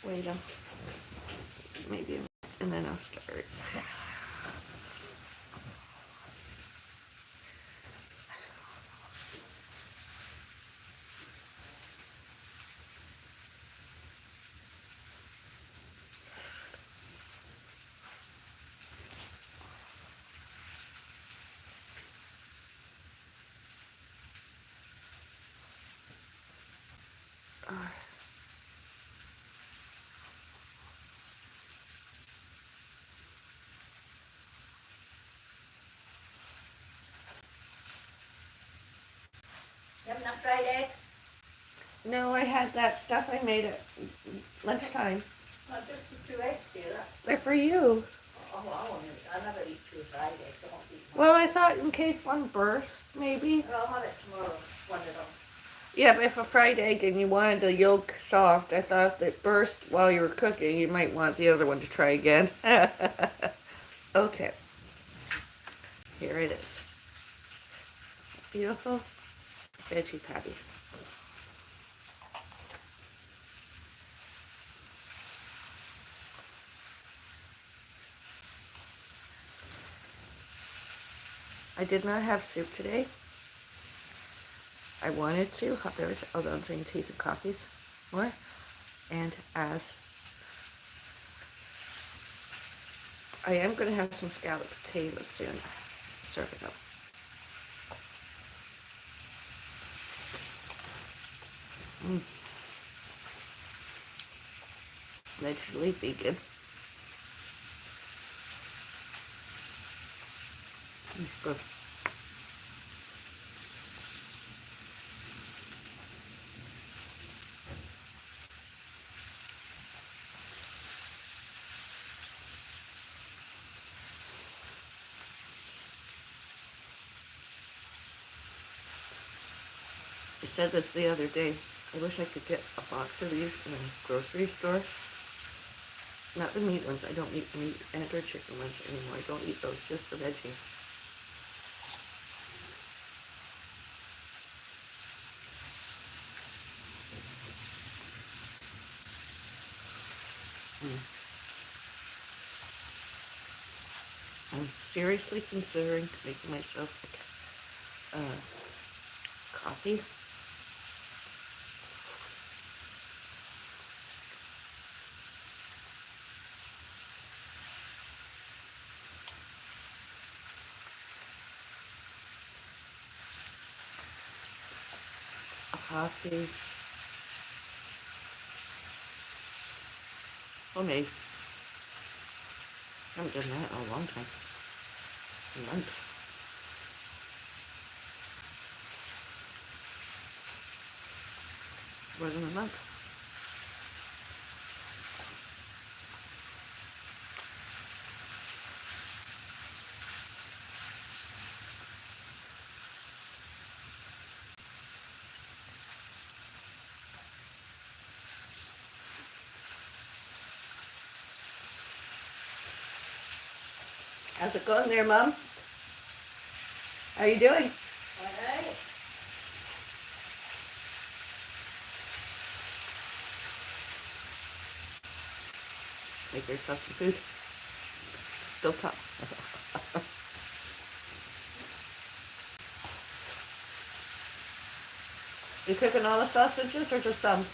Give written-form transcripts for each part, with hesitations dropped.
Wait maybe, and then I'll start. You have enough fried egg? No, I had that stuff I made at lunchtime. Not just the 2 eggs here. They're for you. Oh, I never eat 2 fried eggs. I won't eat one. Well, I thought in case one burst, maybe. Well, I'll have it tomorrow, one of them. Yeah, but if a fried egg and you wanted the yolk soft, I thought if it burst while you were cooking, you might want the other one to try again. Okay. Here it is. Beautiful veggie patty. I did not have soup today. I wanted to, hot beverage, although I'm drinking teas and coffees more. And as I am going to have some scalloped potatoes soon. Serve it up. Naturally vegan. Good. I said this the other day. I wish I could get a box of these in a grocery store. Not the meat ones. I don't eat meat and or chicken ones anymore. I don't eat those, just the veggie. I'm seriously considering making myself coffee. Coffee. Homemade. I haven't done that in a long time. Months. More than a month. How's it going there, Mom? How are you doing? All right. Make yourself some food. Still top. You cooking all the sausages or just some?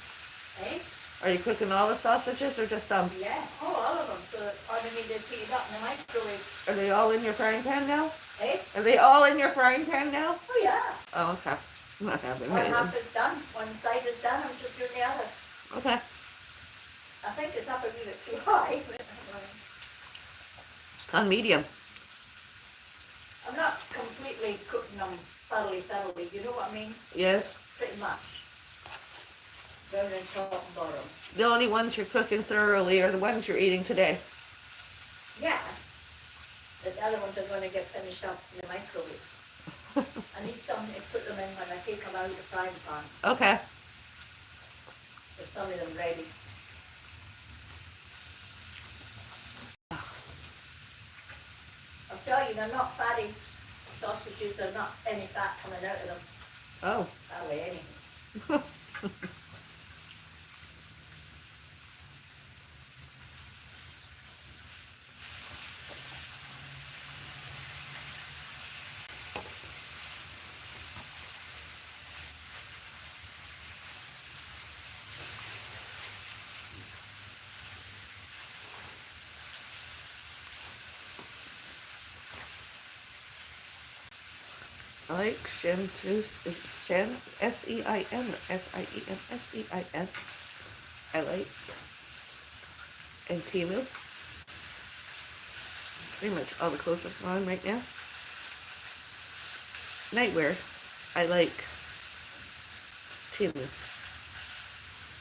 Eh? Are you cooking all the sausages or just some? Yeah. Oh, all of them. So all they need is heat up in the microwave. Are they all in your frying pan now? Eh? Are they all in your frying pan now? Oh, yeah. Oh, okay. I'm not having One any. half is done. One side is done. I'm just doing the other. Okay. I think it's up a little bit too high. It's on medium. I'm not completely cooking them thoroughly. You know what I mean? Yes. Pretty much. Down and top and bottom. The only ones you're cooking thoroughly are the ones you're eating today. Yeah. The other ones are going to get finished up in the microwave. I need something to put them in when I take them out of the frying pan. Okay. There's some of them ready. I'll tell you, they're not fatty sausages. There's not any fat coming out of them. Oh. That way, anything. I like Shen too. Is it Shen? S-E-I-N or S-I-E-N? S-E-I-N. I like. And Timu. Pretty much all the clothes I'm on right now. Nightwear. I like Timu.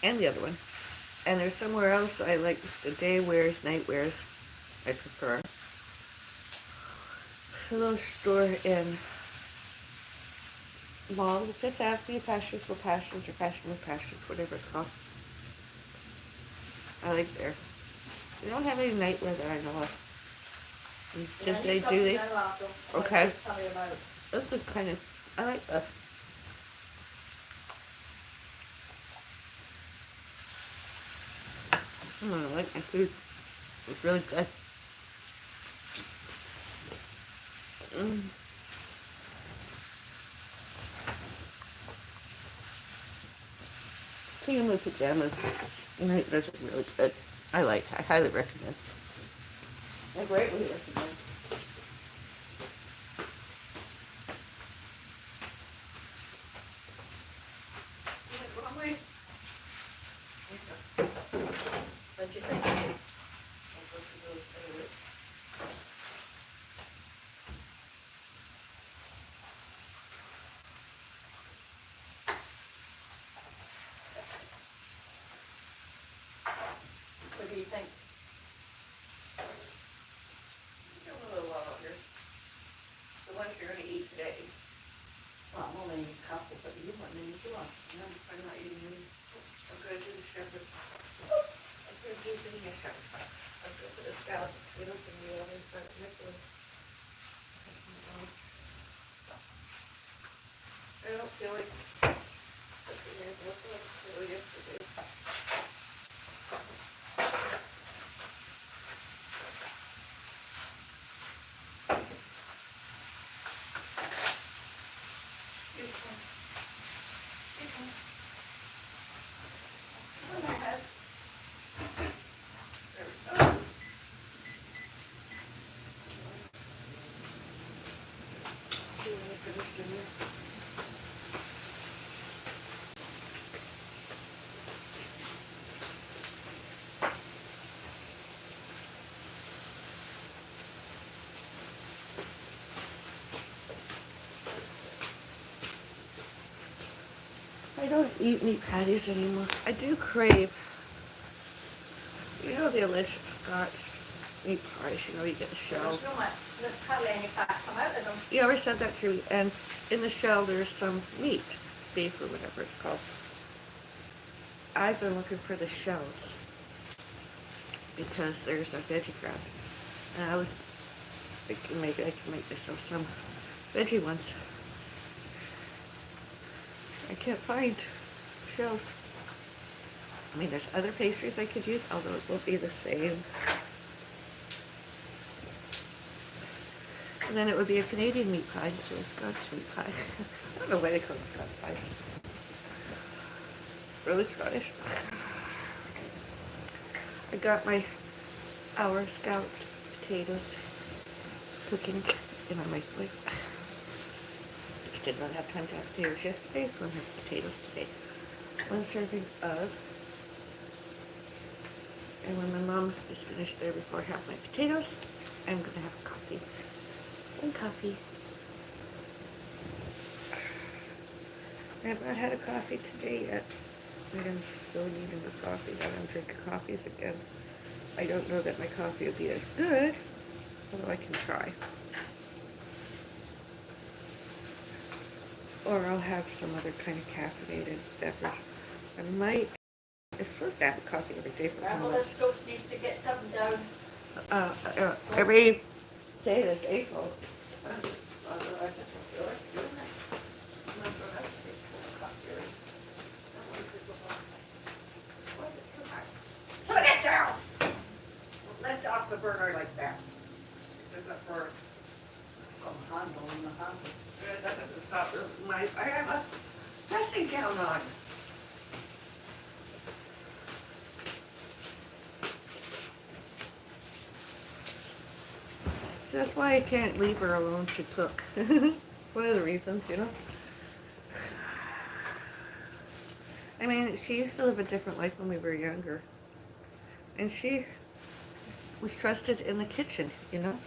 And the other one. And there's somewhere else I like the day wears, night wears. I prefer. A little store in Mall, the Fifth Avenue, Passions for Passions, or Passion with Passions, whatever it's called. I like there. They don't have any nightwear that I know of. Did they do they? Okay. This is kind of, I like this. I like my food. It's really good. Clean with pajamas. Those are really good. I highly recommend. I greatly recommend. What'd you think? What do you think? A little longer. The ones you're going to eat today. Well, I'm only a couple, but you want any you want. No, I'm not eating any. I'm going to do the shepherd's. I'm going to do the shepherd's pie. I'm going to put a scallop. We don't think we always got it next one. I don't feel like cooking it. That's what I feel yesterday. I don't eat meat patties anymore. I do crave, the Alicia Scott's meat pies, you get the shell. There's hardly any fat come out of them. You ever said that to me? And in the shell there's some meat, beef or whatever it's called. I've been looking for the shells because there's a veggie wrap. And I was thinking maybe I can make myself some veggie ones. I can't find shells. I mean, there's other pastries I could use, although it won't be the same. And then it would be a Canadian meat pie instead of Scotch meat pie. I don't know why they call it Scots pies. Really Scottish. I got my our scalloped potatoes cooking in my microwave. I did not have time to have potatoes yesterday, so I have potatoes today. 1 serving of. And when my mom is finished there before I have my potatoes, I'm going to have coffee. And coffee. I have not had a coffee today yet. I am so needing a coffee. I don't drink coffees again. I don't know that my coffee will be as good, although I can try. Or I'll have some other kind of caffeinated beverage. I might. It's supposed to have coffee every day for Well, this toast needs to get them down. every day this April. Put it down! Lift off the burner like that. There's a bird. Oh, handle in the handle. That doesn't stop I have a dressing gown on. That's why I can't leave her alone to cook. one of the reasons, you know. I mean, she used to live a different life when we were younger. And she was trusted in the kitchen, you know.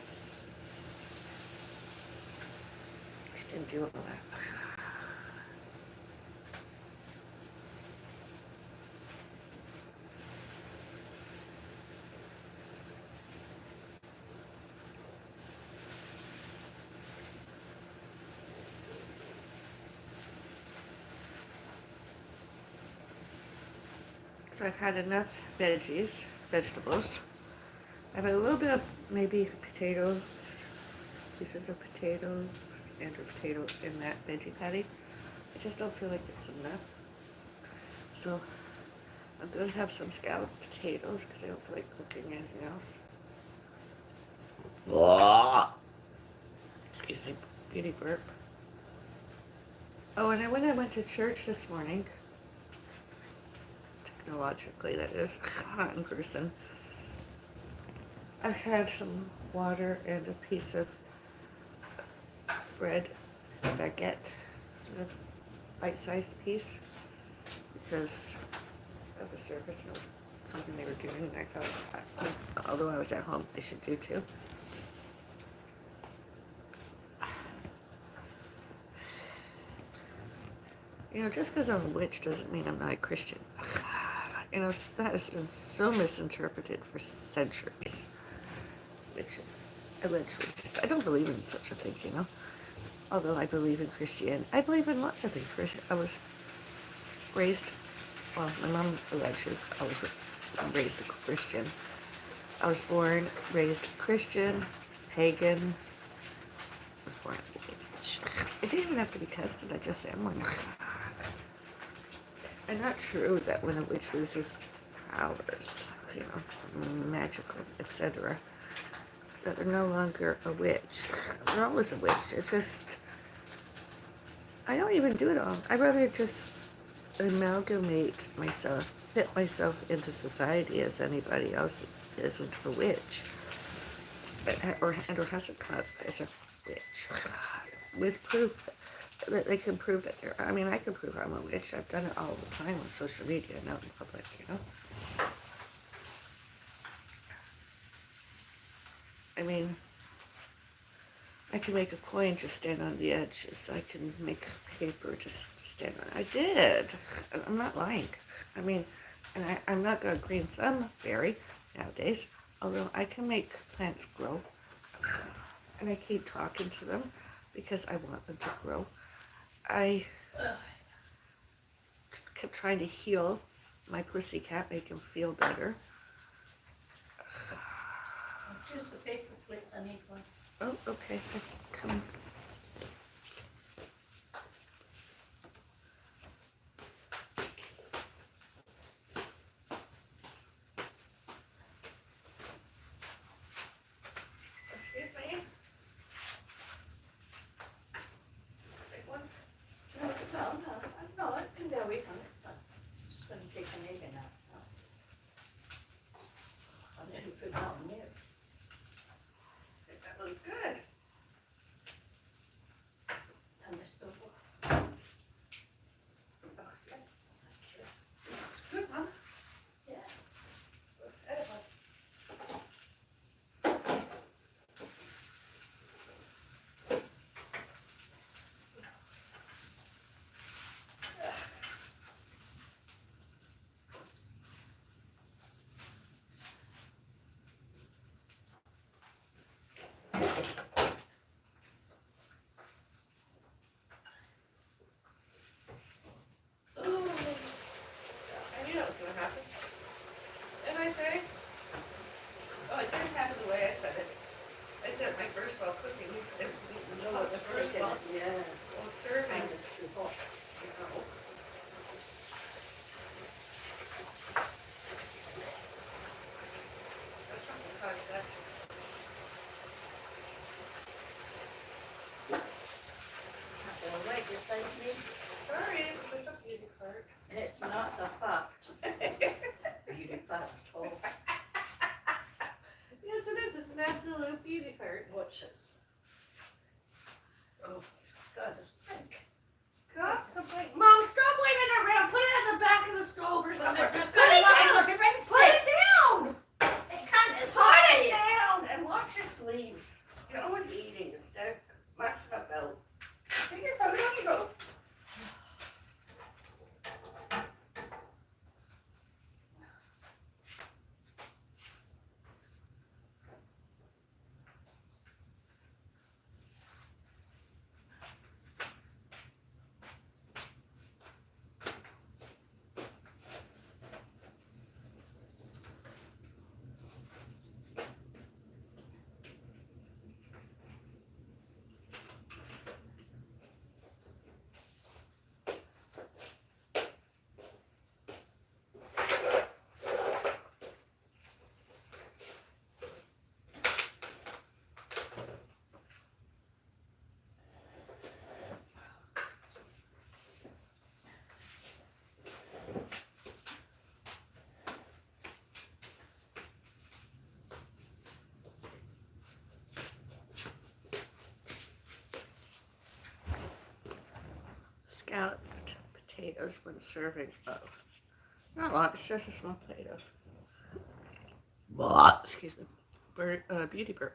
She didn't do all that. So I've had enough vegetables. I have a little bit of maybe potatoes, pieces of potatoes, and a potato in that veggie patty. I just don't feel like it's enough. So I'm going to have some scalloped potatoes because I don't feel like cooking anything else. Blah. Excuse me, beauty burp. Oh, and when I went to church this morning, technologically that is, not in person, I had some water and a piece of bread, baguette, sort of bite-sized piece, because of the service, and it was something they were doing, and I felt, although I was at home, I should do too. You know, just because I'm a witch doesn't mean I'm not a Christian. You know, that has been so misinterpreted for centuries. Witches, alleged witches. I don't believe in such a thing, you know. Although I believe in Christianity. I believe in lots of things. I was raised, well, my mom alleges I was raised a Christian. I was born, raised Christian, pagan. I was born a witch. It didn't even have to be tested. I just am one. And not true that when a witch loses powers, you know, magical, etc., that they're no longer a witch. They're always a witch. It's just, I don't even do it all. I'd rather just amalgamate myself, fit myself into society as anybody else isn't a witch, or has a cut as a witch, with proof that they can prove that they're. I mean, I can prove I'm a witch. I've done it all the time on social media, not in public, you know. I mean, I can make a coin just stand on the edges. I can make paper just stand on it. I did. I'm not lying. I mean, and I'm not a green thumb fairy nowadays, although I can make plants grow. And I keep talking to them because I want them to grow. I kept trying to heal my pussycat, make him feel better. Here's the paper plates. I need one. Oh, okay. Come. Excuse me. Take one. No, it can go away from it. So I'm just going to take an egg out. So. I'll let you put that on there. That looks good. And this double. Oh, yeah. It's good, huh? Yeah. Looks edible. Beside me. Sorry, it's just a beauty cart. It's not a fact. Beauty part at all. potatoes, 1 serving of. Not a lot, it's just a small plate of. Blah, excuse me. Beauty burger.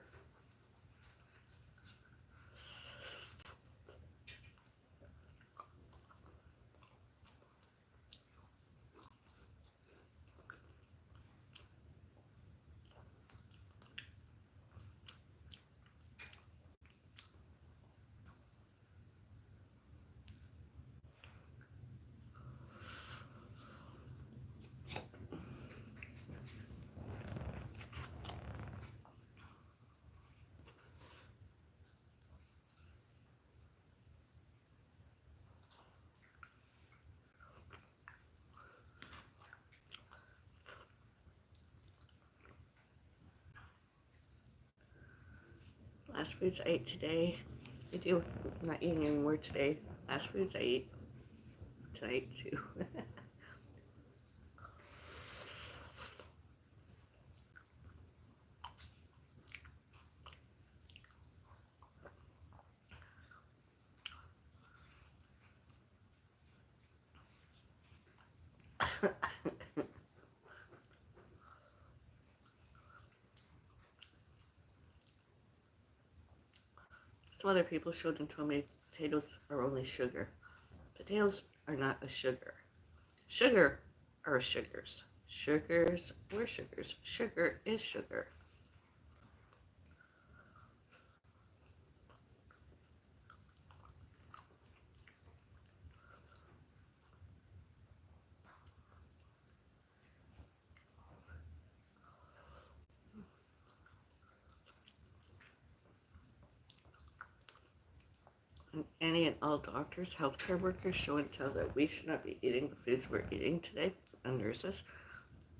Last foods I ate today. I'm not eating anymore today. Last foods I ate tonight too. Some other people showed and told me potatoes are only sugar. Potatoes are not a sugar. Sugar are sugars. Sugars were sugars. Sugar is sugar. And any and all doctors, healthcare workers show and tell that we should not be eating the foods we're eating today, and nurses.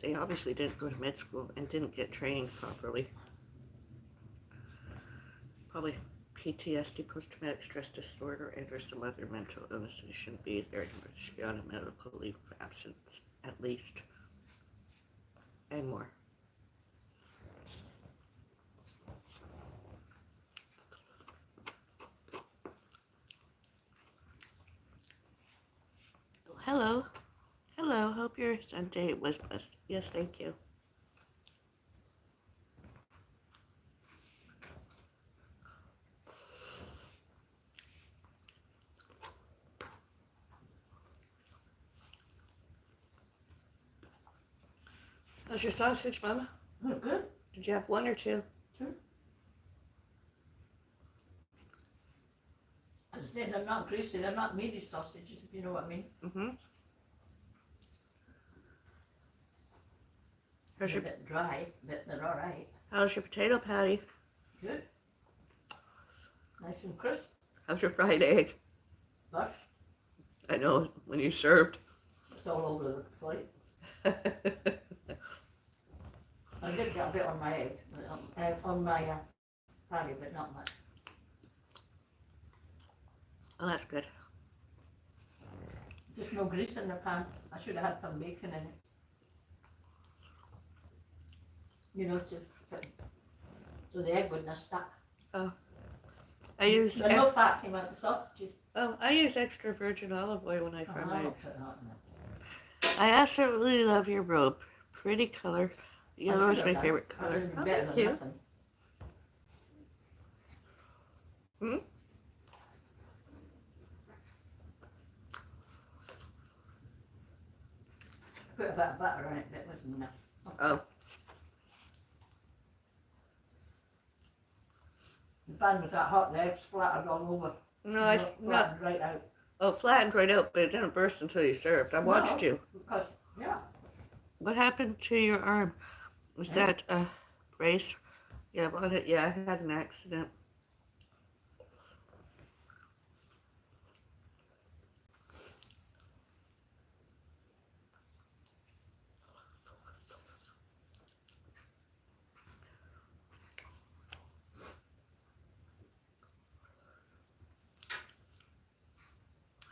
They obviously didn't go to med school and didn't get trained properly. Probably PTSD, post-traumatic stress disorder, and or some other mental illness. They shouldn't be there anymore. They should be on a medical leave of absence, at least, and more. Hello. Hello. Hope your Sunday was blessed. Yes, thank you. How's your sausage, Mama? Oh, good. Did you have 1 or 2? Sure. I'm saying they're not greasy, they're not meaty sausages, if you know what I mean. Mm-hmm. They're a bit dry, but they're all right. How's your potato patty? Good. Nice and crisp. How's your fried egg? Lush. I know, when you served. It's all over the plate. I did get a bit on my egg, on my patty, but not much. Oh, that's good. Just no grease in the pan. I should have had some bacon in it. You know, so the egg wouldn't have stuck. Oh. I use no fat came out of the sausages. Oh, I use extra virgin olive oil when I fry my egg. No. I absolutely love your robe. Pretty color. Yellow is my favorite color. Oh, thank you. Hmm? Put a bit of butter on it, that wasn't enough. Oh. The pan was that hot, the egg splattered all over. No, it's not. Right out. Oh, flattened right out, but it didn't burst until you served. I watched you. Because, yeah. What happened to your arm? Was that a brace? Yeah, on it. Yeah, I had an accident.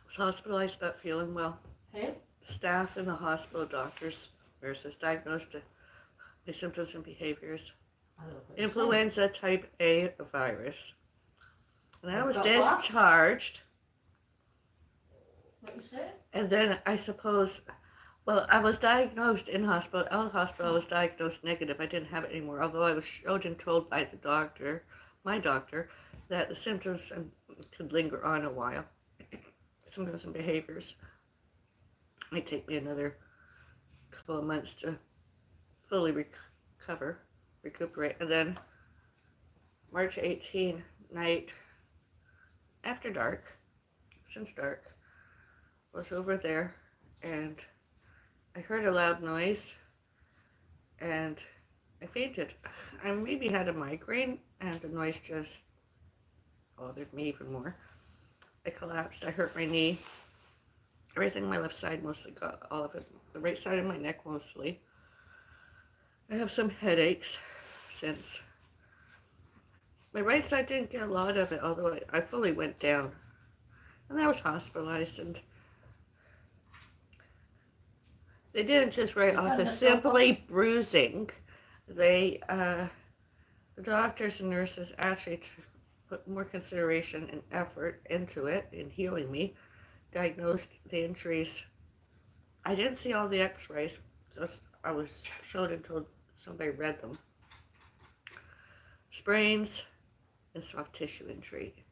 Was hospitalized, not feeling well. Hey? Staff in the hospital, doctors, nurses diagnosed my symptoms and behaviors. Influenza type A virus. And I was discharged. What you said? And then I suppose, well, I was diagnosed in hospital. Out of hospital, I was diagnosed negative. I didn't have it anymore. Although I was showed and told by the doctor, my doctor, that the symptoms could linger on a while. Symptoms and behaviors might take me another couple of months to fully recuperate. And then March 18 night, after dark, since dark, was over there, and I heard a loud noise, and I fainted. I maybe had a migraine, and the noise just bothered me even more. I collapsed. I hurt my knee. Everything on my left side mostly got, all of it. The right side of my neck mostly. I have some headaches since. My right side didn't get a lot of it, although I fully went down. And I was hospitalized, and they didn't just write off as simply bruising. They, the doctors and nurses actually put more consideration and effort into it in healing me, diagnosed the injuries. I didn't see all the x-rays, just I was showed and told somebody read them. Sprains and soft tissue injury,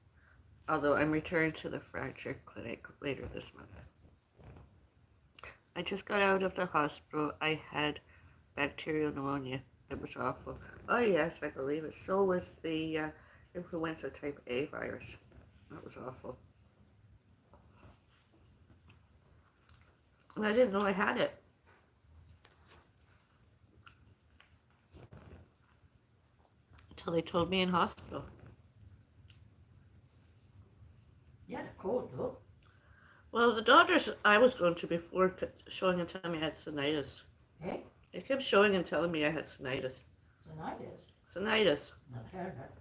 although I'm returning to the fracture clinic later this month. I just got out of the hospital. I had bacterial pneumonia. It was awful. Oh yes, I believe it. So was the influenza type A virus. That was awful. And I didn't know I had it. Until they told me in hospital. Yeah, the cold though. Well, the doctors I was going to before kept showing and telling me I had sinitis. Hey? They kept showing and telling me I had sinitis. Sinitis? Sinitis. Never heard that.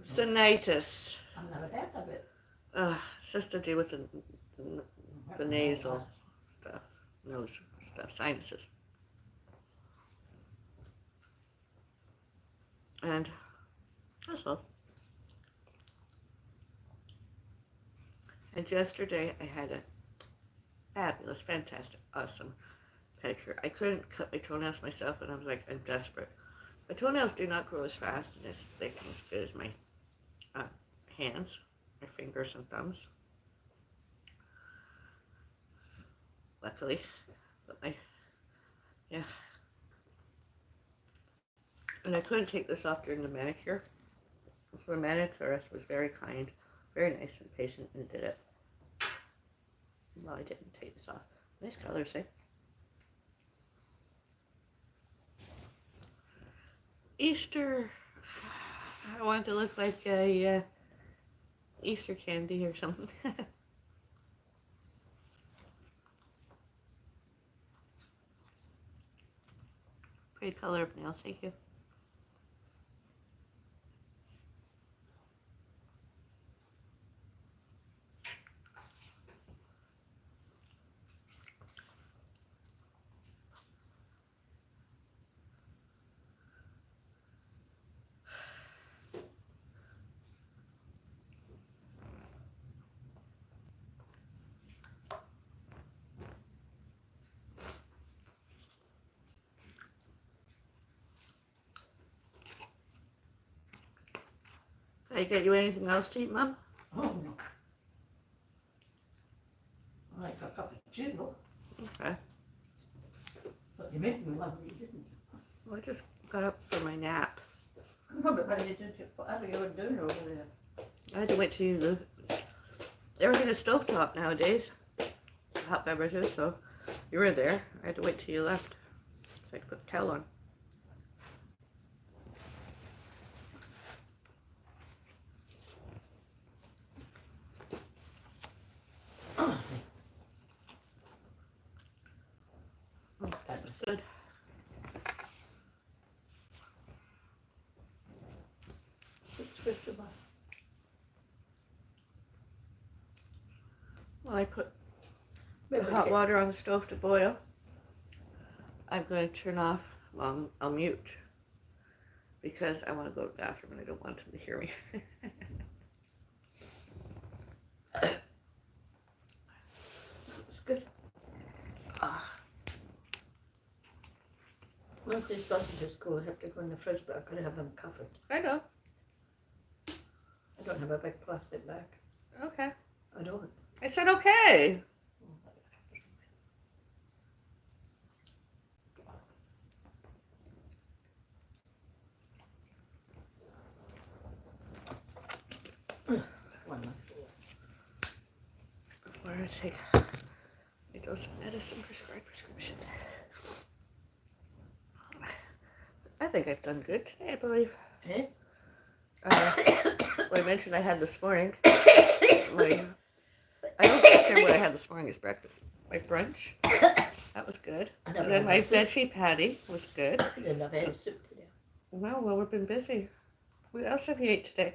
Sinitis. I've never heard of it. It's just to do with the nasal stuff, nose stuff, sinuses. And that's all. And yesterday I had a fabulous, fantastic, awesome pedicure. I couldn't cut my toenails myself, and I was like, I'm desperate. My toenails do not grow as fast and as thick and as good as my hands, my fingers and thumbs. Luckily, but yeah. And I couldn't take this off during the manicure. So the manicurist was very kind, very nice and patient, and did it. Well, I didn't take this off. Nice colors, eh? Easter. I want to look like a Easter candy or something. Pretty color of nails, thank you. Can I get you anything else to eat, Mum? Oh no. I like a cappuccino. Okay. But you made me one, you didn't. Well, I just got up for my nap. No, but why did you whatever you were doing over there? I had to wait till you. Everything is stovetop nowadays. Hot beverages, so you were there. I had to wait till you left so I could put the towel on. Oh, that was good. Well, I put the hot water on the stove to boil. I'm going to turn off, well, I'll mute because I want to go to the bathroom and I don't want them to hear me. Once these sausages go, I have to go in the fridge, but I've got to have them covered. I know. I don't have a big plastic bag. Okay. I don't. I said okay. One month. Before I take a dose of medicine, prescribed prescription. I think I've done good today, I believe. Eh? Well, I mentioned I had this morning. I don't consider what I had this morning as breakfast. My brunch. That was good. I And never then had my that soup. veggie patty was good. I didn't have any soup today. No, well, we've been busy. What else have you ate today?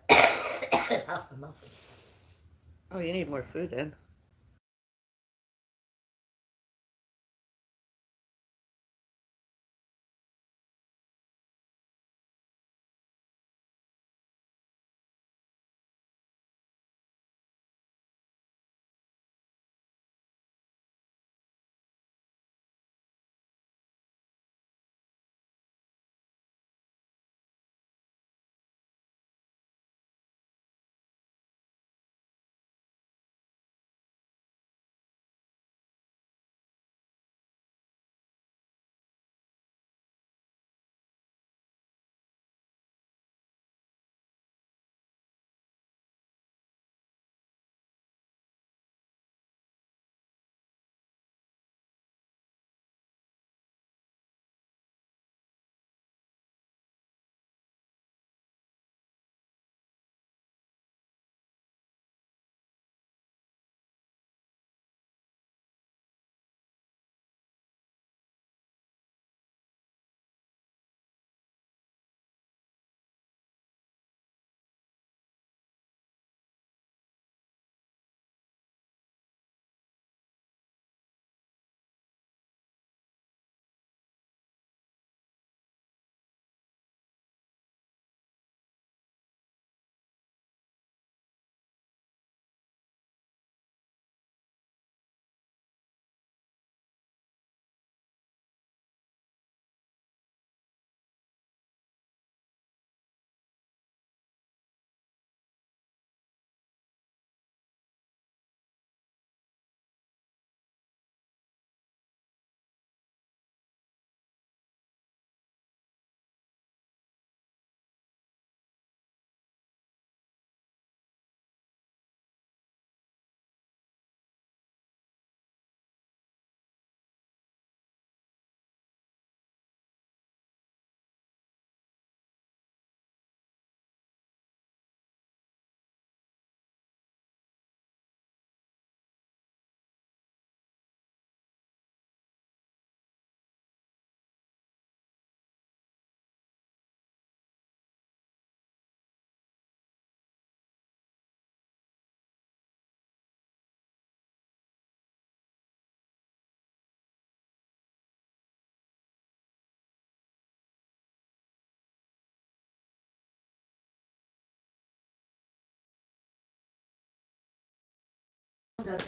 Half a muffin. Oh, you need more food then.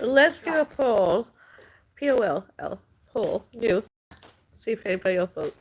Let's do a poll. POL. Poll. You. See if anybody will vote.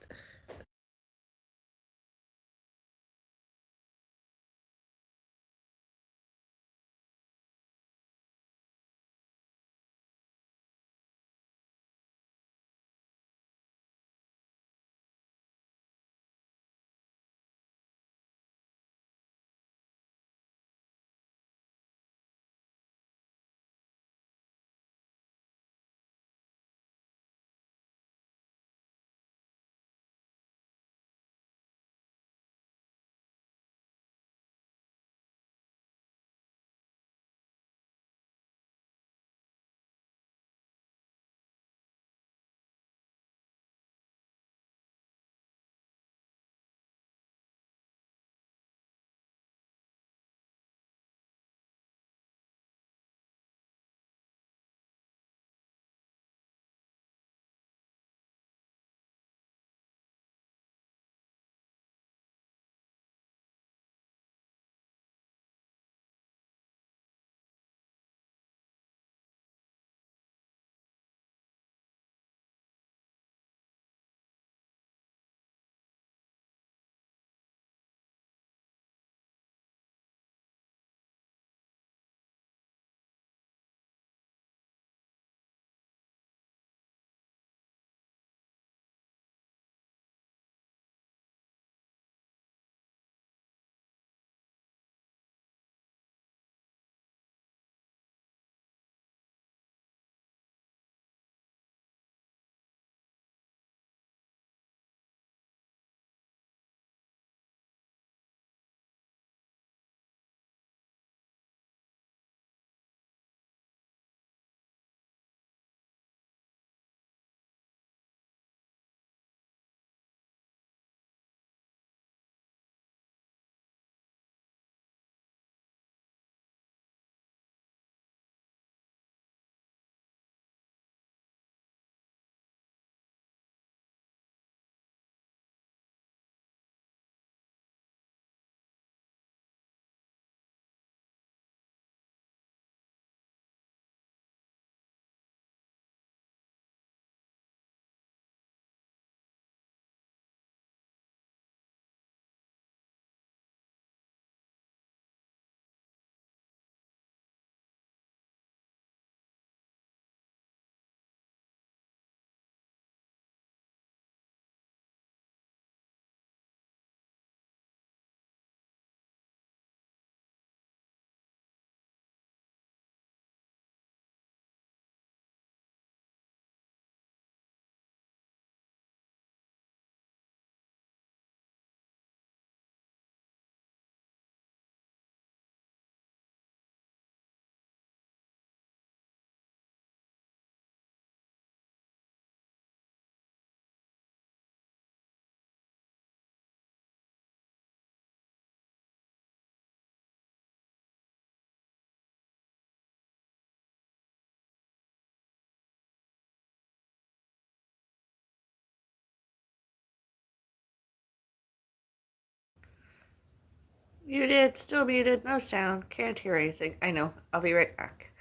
You did. Still muted. No sound. Can't hear anything. I know. I'll be right back.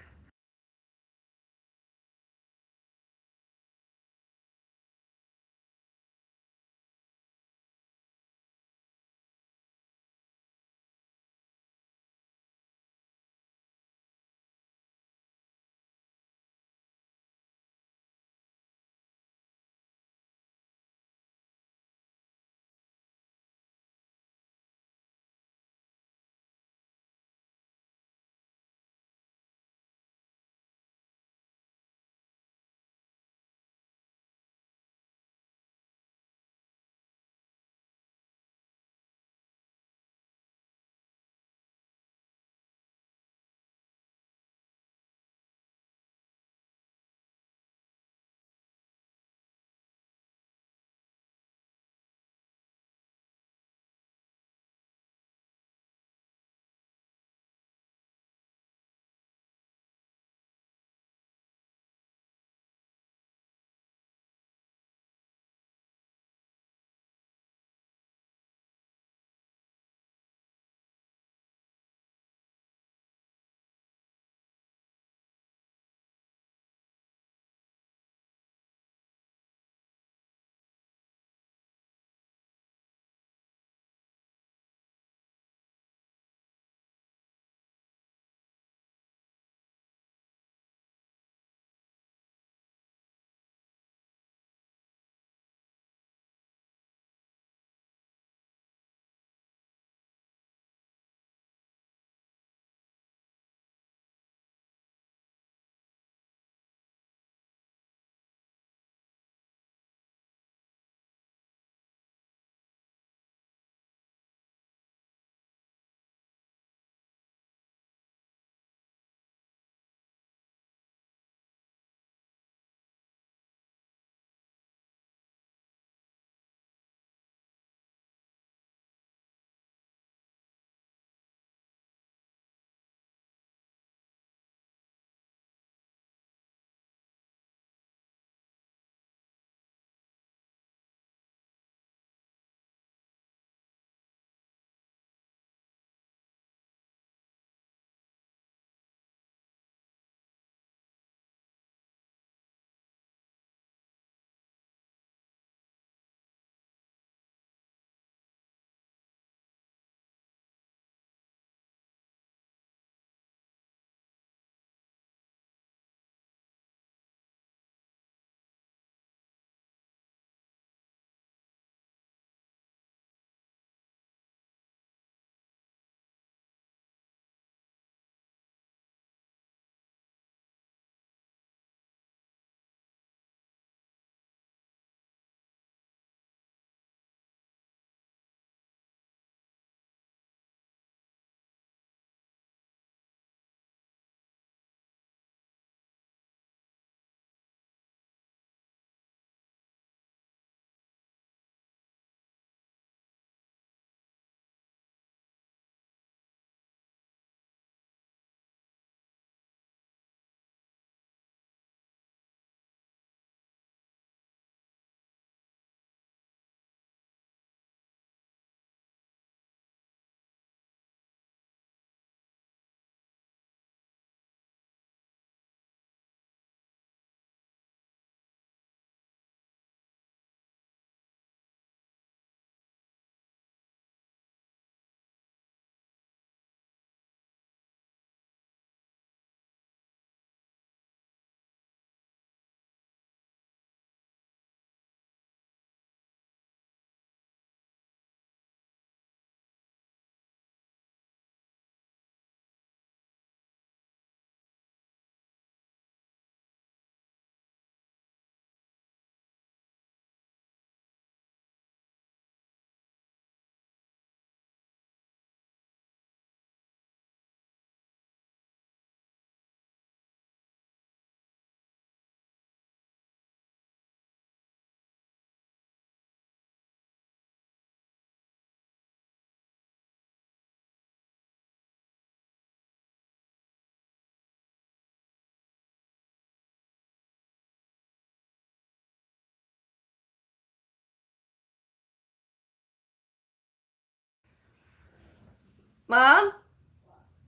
Mom,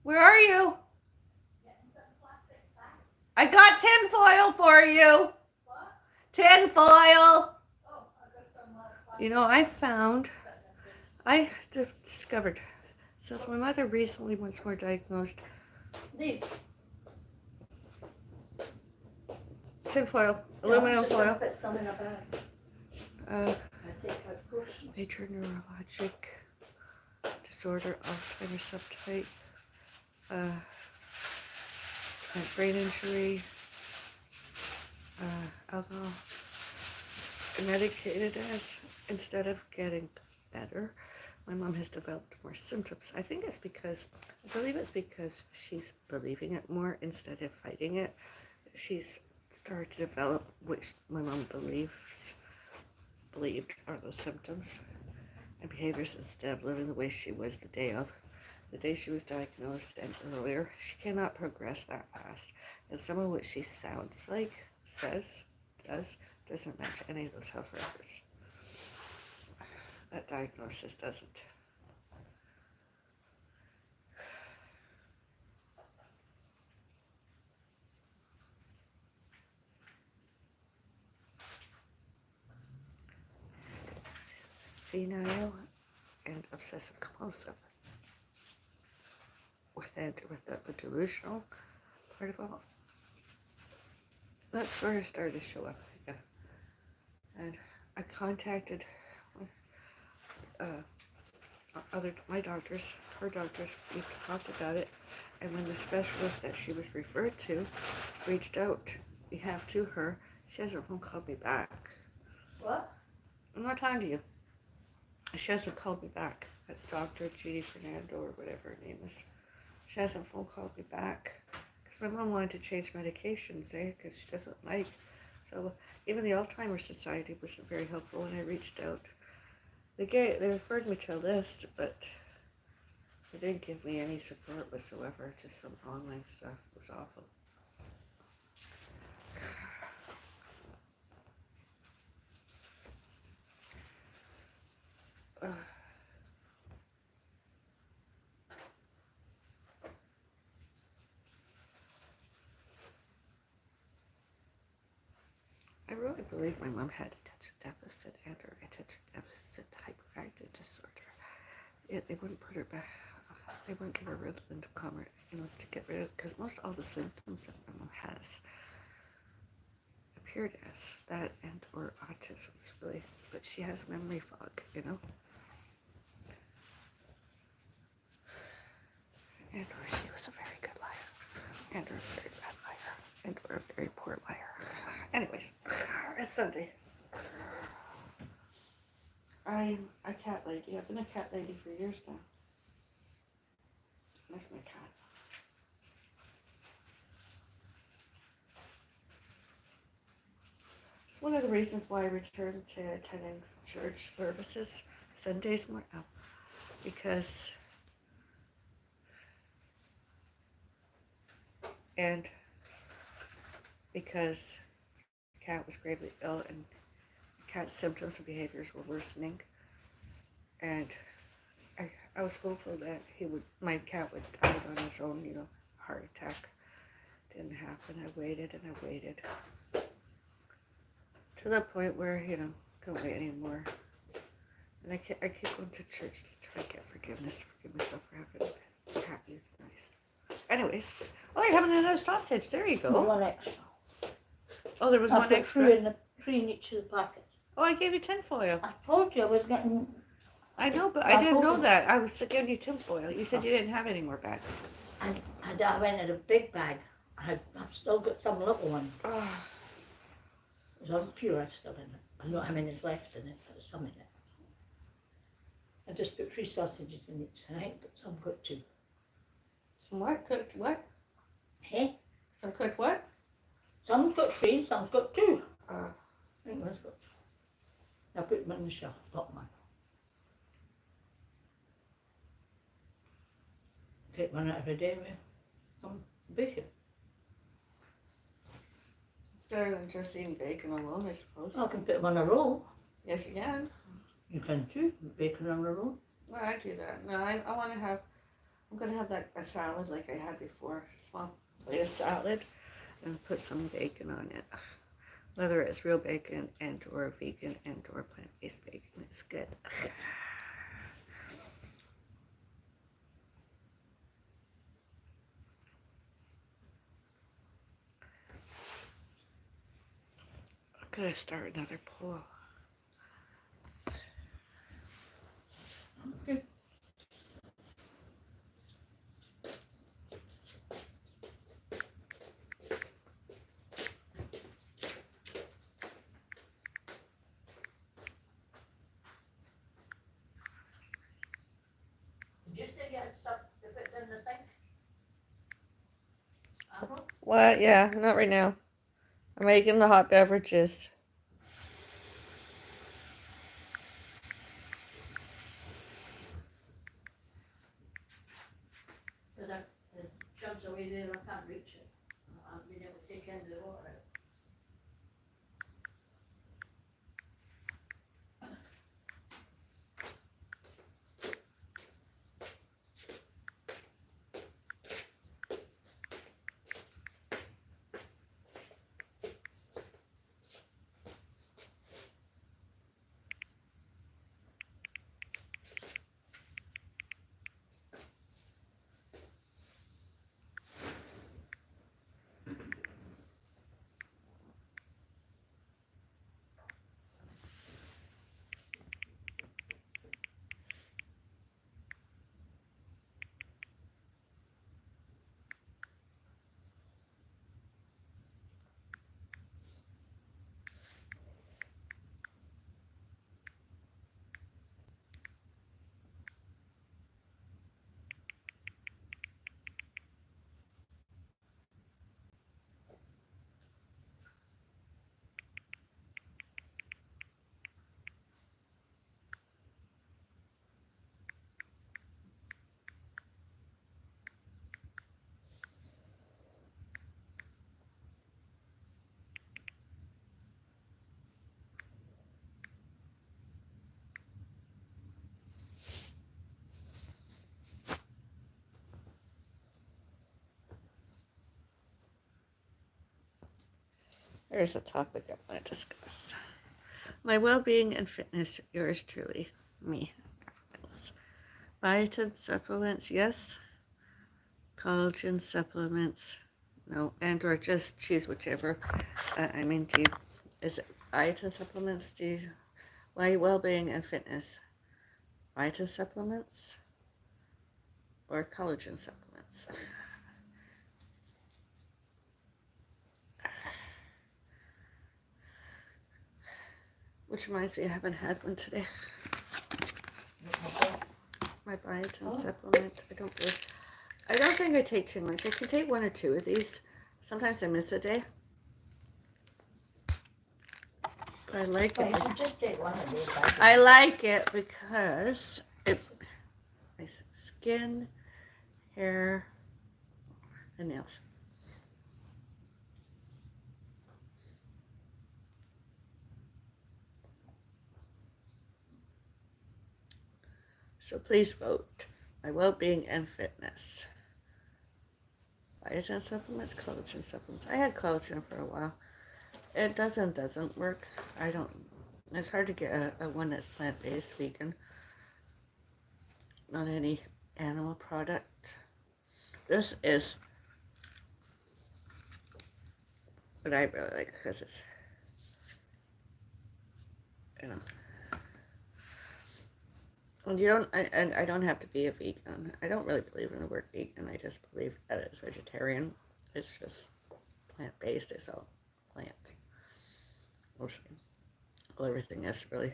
where are you? I got tin foil for you. What? Tin foil. Oh, I got some You know, I discovered, since my mother recently once more diagnosed, these. tin foil, Yeah, aluminum just gonna foil, put some in a bag. uh, I take out portions. major neurologic disorder, Alzheimer's subtype, brain injury, alcohol, medicated as, instead of getting better, my mom has developed more symptoms. I believe it's because she's believing it more instead of fighting it. She's started to develop which my mom believed are those symptoms and behaviors instead of living the way she was the day she was diagnosed and earlier. She cannot progress that fast. And some of what she sounds like, says, doesn't match any of those health records. That diagnosis doesn't. Senile and obsessive compulsive. With the delusional part of all. That sort of started to show up. Yeah. And I contacted my doctors, her doctors, we talked about it, and when the specialist that she was referred to reached out behalf to her, she hasn't phone called me back. What? I'm not talking to you. She hasn't called me back. Dr. Judy Fernando or whatever her name is. She hasn't phone called me back. Because my mom wanted to change medications, because she doesn't like. So even the Alzheimer's Society wasn't very helpful when I reached out. They referred me to a list, but they didn't give me any support whatsoever. Just some online stuff. It was awful. I really believe my mom had attention deficit and or attention deficit hyperactive disorder. They wouldn't put her back. They wouldn't give her Ritalin to calm her, to get rid of, because most all the symptoms that my mom has appeared as that and or autism is really, but she has memory fog, And or she was a very good liar, and or a very bad liar, and or a very poor liar. Anyways, it's Sunday. I'm a cat lady. I've been a cat lady for years now. That's my cat. It's one of the reasons why I returned to attending church services Sundays more now, because cat was gravely ill and cat's symptoms and behaviors were worsening, and I was hopeful that my cat would die on his own, heart attack. Didn't happen. I waited and I waited to the point where, couldn't wait anymore. And I keep going to church to try to get forgiveness, to forgive myself for having a cat euthanized. Anyways, oh, you're having another sausage. There you go. One extra. Oh, there was I one put extra. three in each of the packets. Oh, I gave you tinfoil. I told you I was getting. I know, but I didn't know that. I was giving you tinfoil. You said you didn't have any more bags. I went in a big bag. I've still got some little one. Oh. There's a few left still in it. I don't know how many is left in it, but there's some in it. I just put 3 sausages in each, and I think some cooked 2. Some what? Cooked what? Hey? Some cooked what? Some's got 3 and some's got 2. I think that's got 2. I put them in the shelf, top one. Take one out every day with some bacon. It's better than just eating bacon alone, I suppose. I can put them on a roll. Yes, you can. You can too, bacon on a roll. Well, I do that. No, I want to have I'm gonna have a salad like I had before, small plate of salad, and put some bacon on it. Whether it's real bacon and or vegan and or plant-based bacon, it's good. I'm gonna start another poll. Okay. Did you say you had stuff to put in the sink? Apple? What? Yeah, not right now. I'm making the hot beverages. Because the jug's away there, I can't reach it. I've been able to take in the water out. There's a topic I want to discuss. My well-being and fitness, yours truly, me. Biotin supplements, yes. Collagen supplements, no. And or just choose whichever. Is it biotin supplements? My well-being and fitness, biotin supplements or collagen supplements? Which reminds me, I haven't had one today. My biotin supplement. I don't think I take too much. I can take one or two of these. Sometimes I miss a day. But I like it. You should just take one of these. I like it because my skin, hair, and nails. So please vote. My well-being and fitness. Biotin supplements, collagen supplements. I had collagen for a while. It doesn't work. It's hard to get a one that's plant-based, vegan. Not any animal product. This is what I really like because it's, and I don't have to be a vegan. I don't really believe in the word vegan. I just believe that it's vegetarian. It's just plant-based. It's all plant. Mostly. Well, everything is really.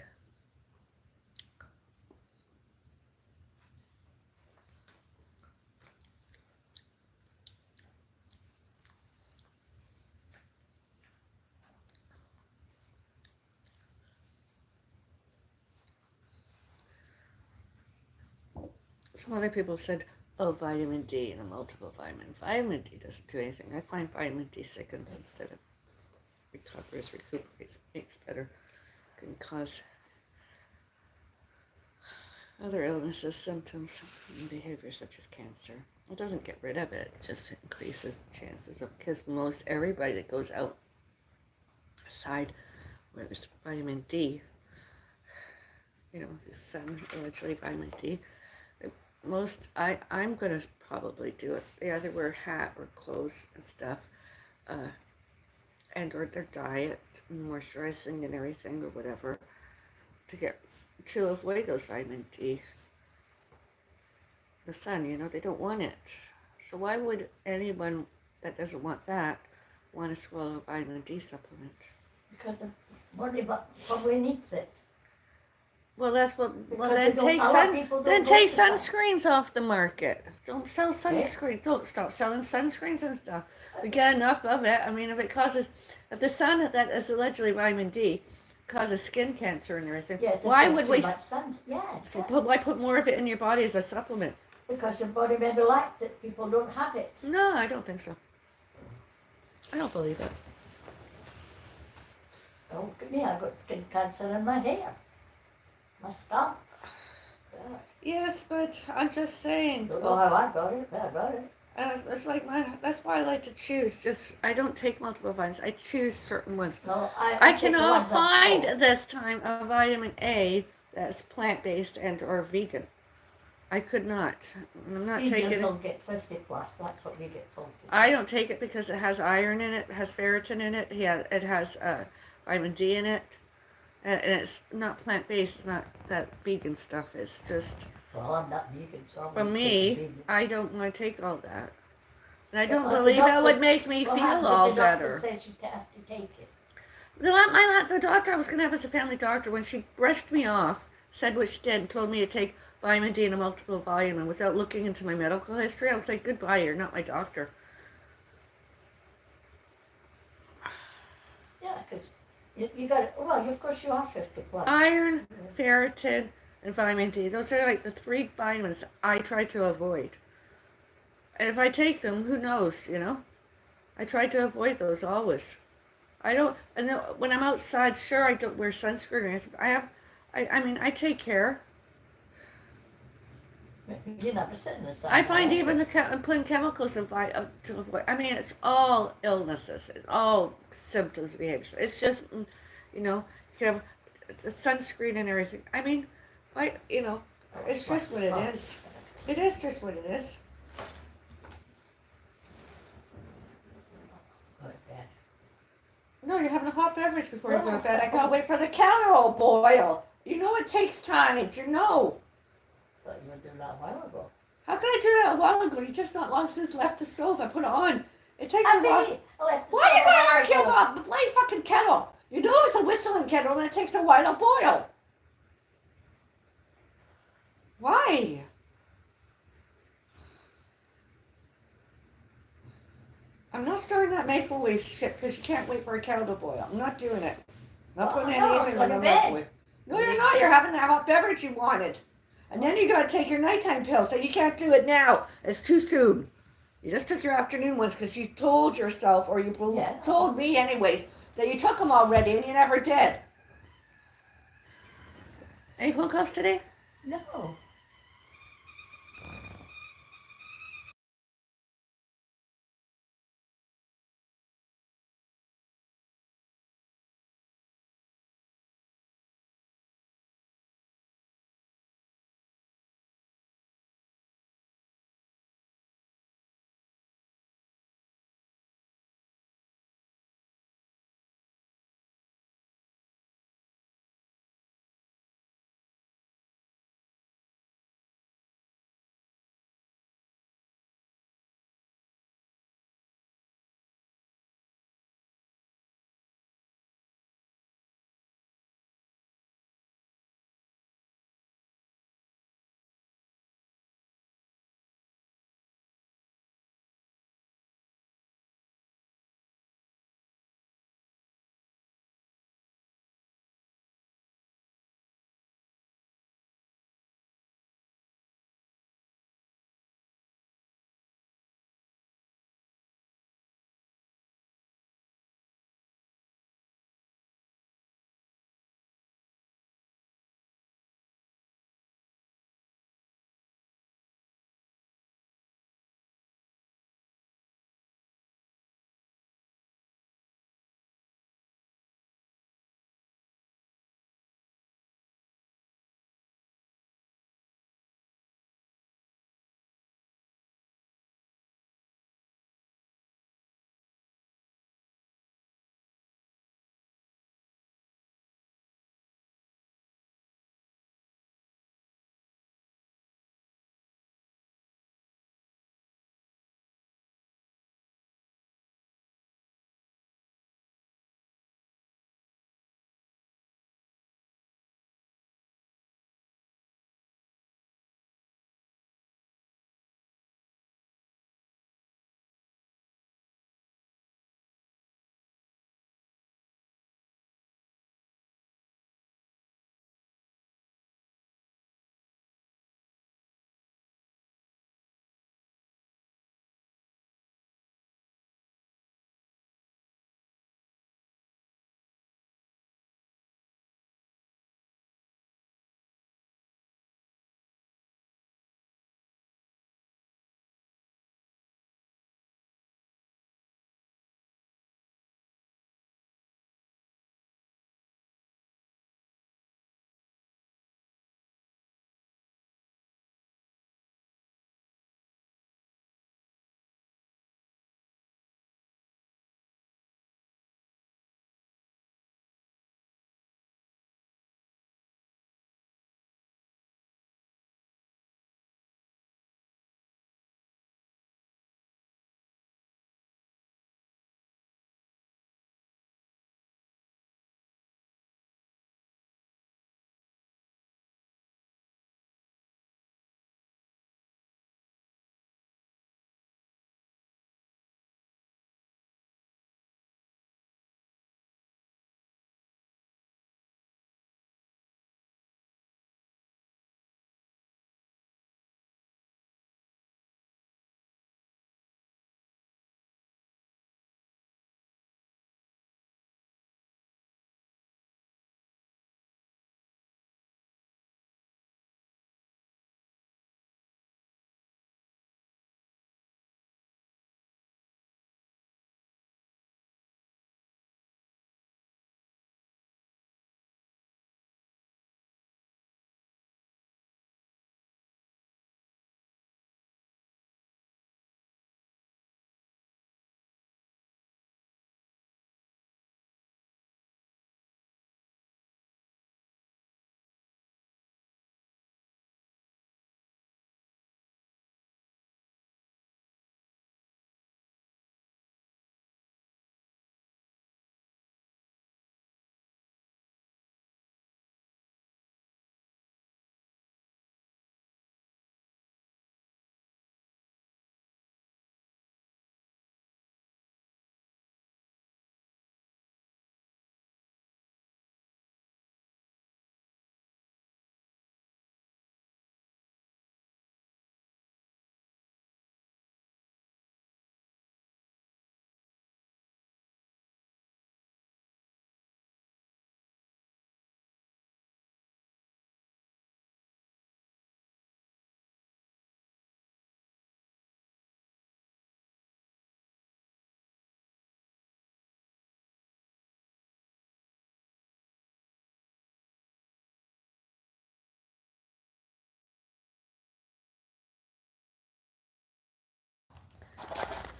Some other people have said, oh, vitamin D and a multiple vitamin. Vitamin D doesn't do anything. I find vitamin D sickens instead of recuperates, makes better. Can cause other illnesses, symptoms, and behaviors such as cancer. It doesn't get rid of it, it just increases the chances of, because most everybody that goes outside where there's vitamin D, you know, the sun, allegedly vitamin D, I'm going to probably do it. They either wear a hat or clothes and stuff, and or their diet, moisturizing and everything or whatever, to avoid those vitamin D. The sun, you know, they don't want it. So why would anyone that doesn't want that want to swallow a vitamin D supplement? Because the body probably needs it. Well, that's what. Well, Because then take sunscreens off the market. Don't sell sunscreens. Don't stop selling sunscreens and stuff. We get enough of it. I mean, if the sun that is allegedly vitamin D causes skin cancer and everything, yes, why would we? Much sun. Yeah. So why put more of it in your body as a supplement? Because your body maybe likes it. People don't have it. No, I don't think so. I don't believe it. Oh, look at me! I got skin cancer in my hair. My scalp. Yeah. Yes, but I'm just saying. Don't know how I got it, but I got it. And it's like that's why I like to choose. I don't take multiple vitamins. I choose certain ones. No, I cannot find this time a vitamin A that's plant-based and or vegan. I could not. I'm not taking it. Will get 50 plus. That's what we get told to do. I don't take it because it has iron in it, has ferritin in it. Yeah, it has vitamin D in it. And it's not plant-based, it's not that vegan stuff. It's just... Well, I'm not vegan, so for me, I don't want to take all that. And I don't believe that would make me feel all better. The doctor says you have to take it. The doctor I was going to have as a family doctor, when she brushed me off, said what she did, and told me to take vitamin D and a multiple vitamin without looking into my medical history, I was like, goodbye, you're not my doctor. Yeah, because you got it. Well, of course you are 50 plus. Iron, ferritin, and vitamin D. Those are like the 3 vitamins I try to avoid. And if I take them, who knows, you know? I try to avoid those always. I don't, and then when I'm outside, sure, I don't wear sunscreen or anything. I mean, I take care. You never sit in the sun. I find even putting chemicals to avoid. I mean, it's all illnesses. It's all symptoms of behavior. It's just, you know, you have the sunscreen and everything. I mean, you know, it's just what it is. It is just what it is. Go to bed. No, you're having a hot beverage before you go to bed. I gotta wait for the kettle to boil. You know it takes time. You know. I thought you were doing that a while ago. How can I do that a while ago? You just not long since left the stove. I put it on. It takes a while. Why are you going to argue about the bloody fucking kettle? You know it's a whistling kettle and it takes a while to boil. Why? I'm not starting that microwave shit because you can't wait for a kettle to boil. I'm not doing it. Not putting anything in the microwave. No, you're not. You're having that hot beverage you wanted. And then you got to take your nighttime pills, so you can't do it now. It's too soon. You just took your afternoon ones because you told yourself, or you told me anyways, that you took them already and you never did. Any phone calls today? No.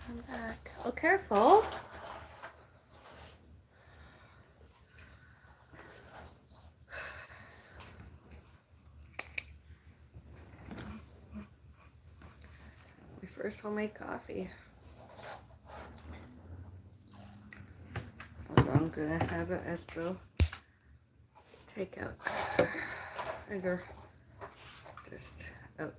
I'm back. Oh, careful. My first homemade coffee. Although I'm gonna have it as the takeout. Finger. Just out.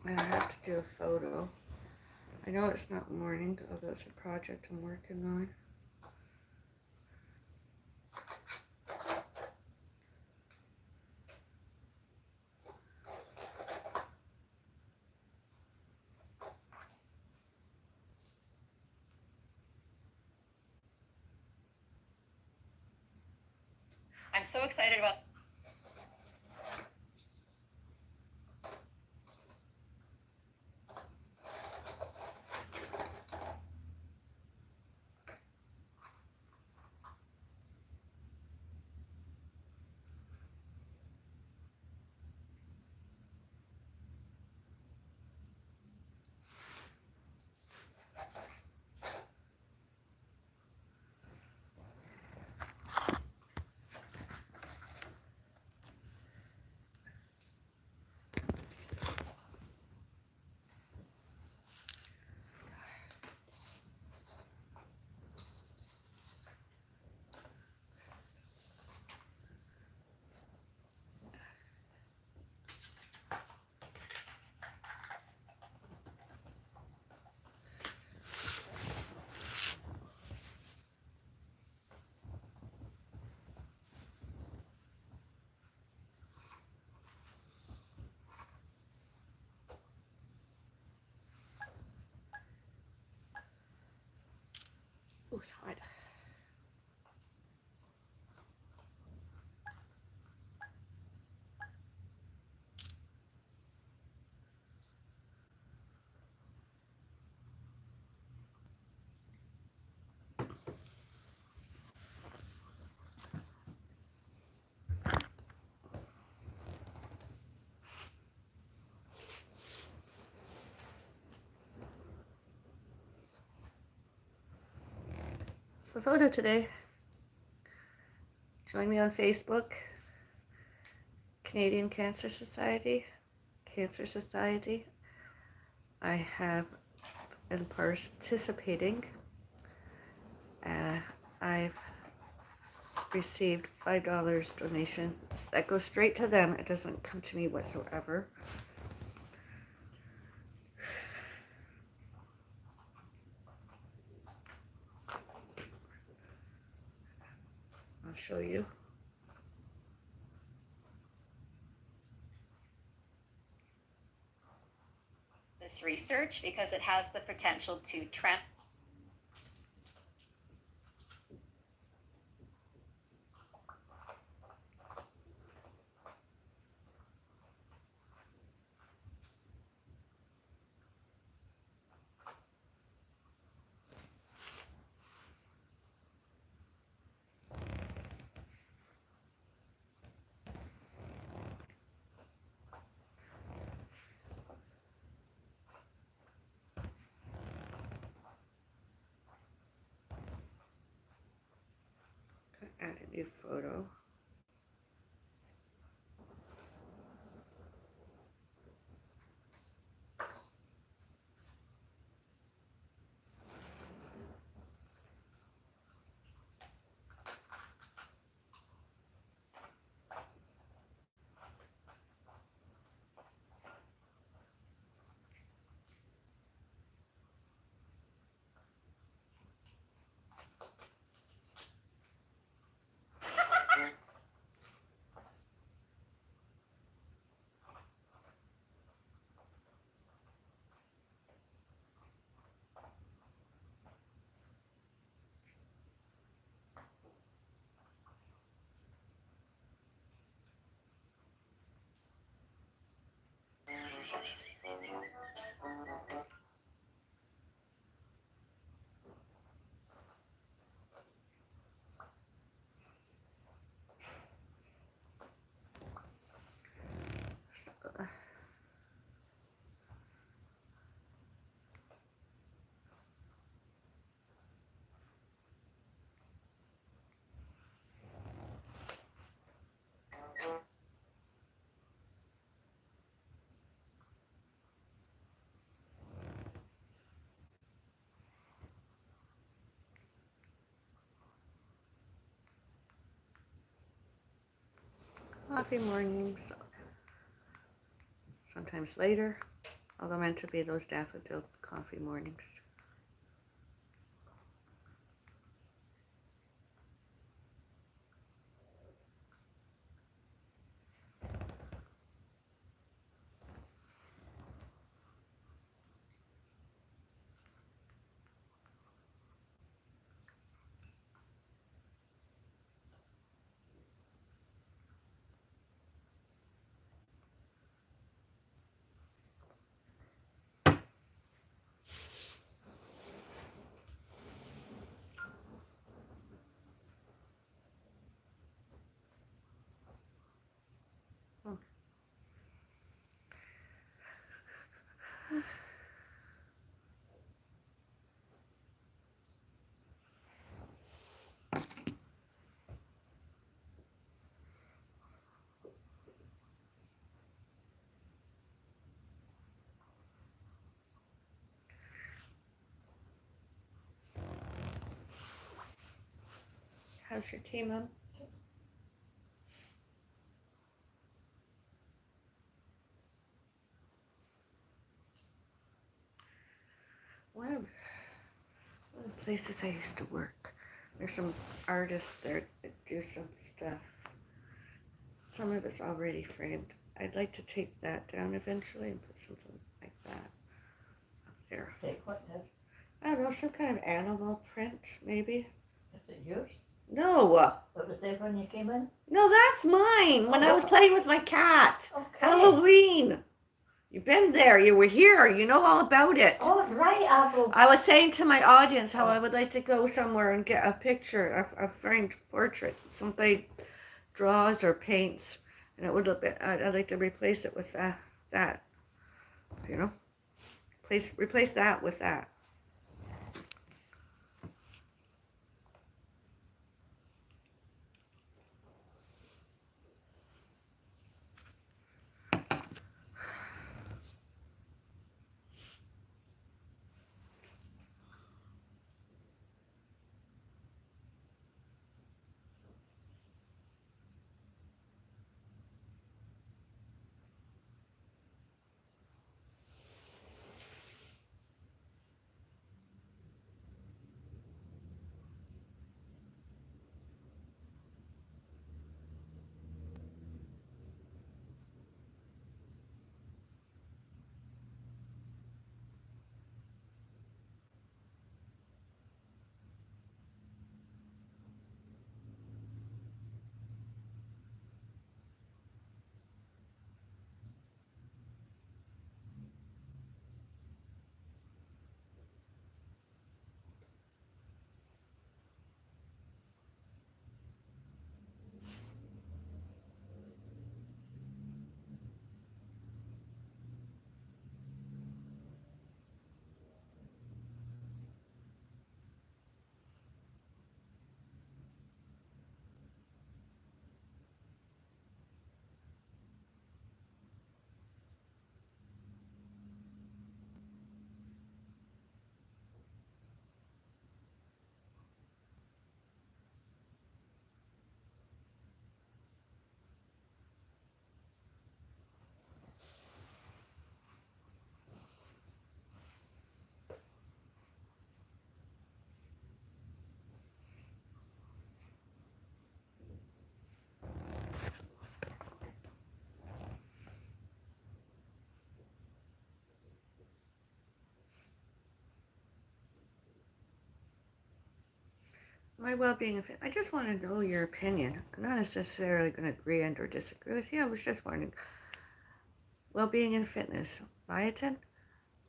I have to do a photo. I know it's not morning, although it's a project I'm working on. I'm so excited about. Oh, it's hot. That's the photo today. Join me on Facebook, Canadian Cancer Society. I have been participating. I've received $5 donations that go straight to them. It doesn't come to me whatsoever. I'll show you. This research because it has the potential to Add a new photo. Coffee mornings, sometimes later, although meant to be those daffodil coffee mornings. How's your tea, Mom? One of the places I used to work, there's some artists there that do some stuff. Some of it's already framed. I'd like to take that down eventually and put something like that up there. Take what now? I don't know, some kind of animal print, maybe. Is it yours? No, What was there when you came in? no, that's mine. When I was playing with my cat, Okay. Halloween. You've been there. You were here. You know all about it. Oh, right, Avril. I was saying to my audience how I would like to go somewhere and get a picture, a framed portrait, somebody draws or paints, and it would look. I'd like to replace it with that. You know, replace that with that. My well-being of it. I just want to know your opinion. I'm not necessarily going to agree and or disagree with you. I was just wondering, well-being and fitness, biotin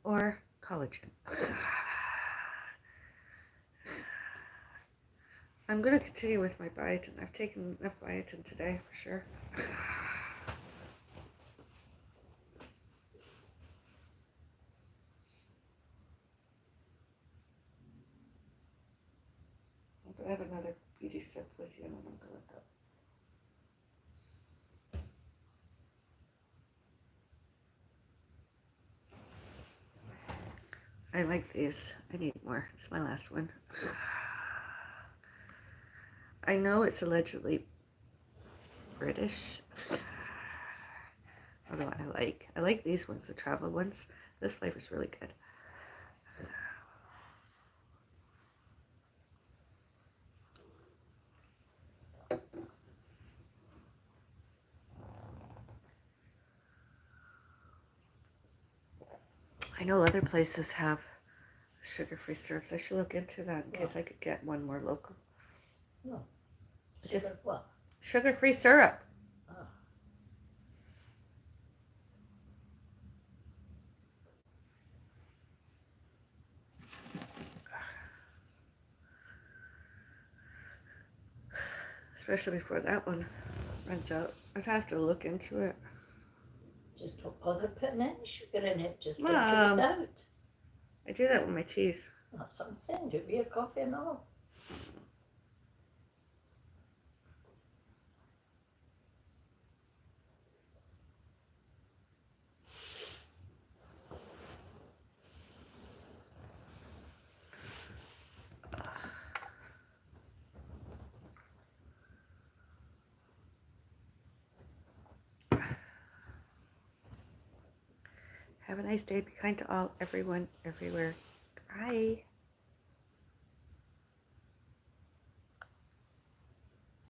or collagen? I'm going to continue with my biotin. I've taken enough biotin today for sure. But I have another beauty sip with you, and I'm gonna look up. I like these. I need more. It's my last one. I know it's allegedly British. Although I like these ones, the travel ones. This flavor's really good. I know other places have sugar-free syrups. I should look into that in case I could get one more local. No. Just Sugar what? sugar-free syrup. Ah. Especially before that one runs out. I'd have to look into it. Just don't bother putting any sugar in it. Just drink it Mom. without. I do that with my teas. That's what I'm saying. Do it with your coffee and all. Have a nice day. Be kind to all, everyone, everywhere. Bye.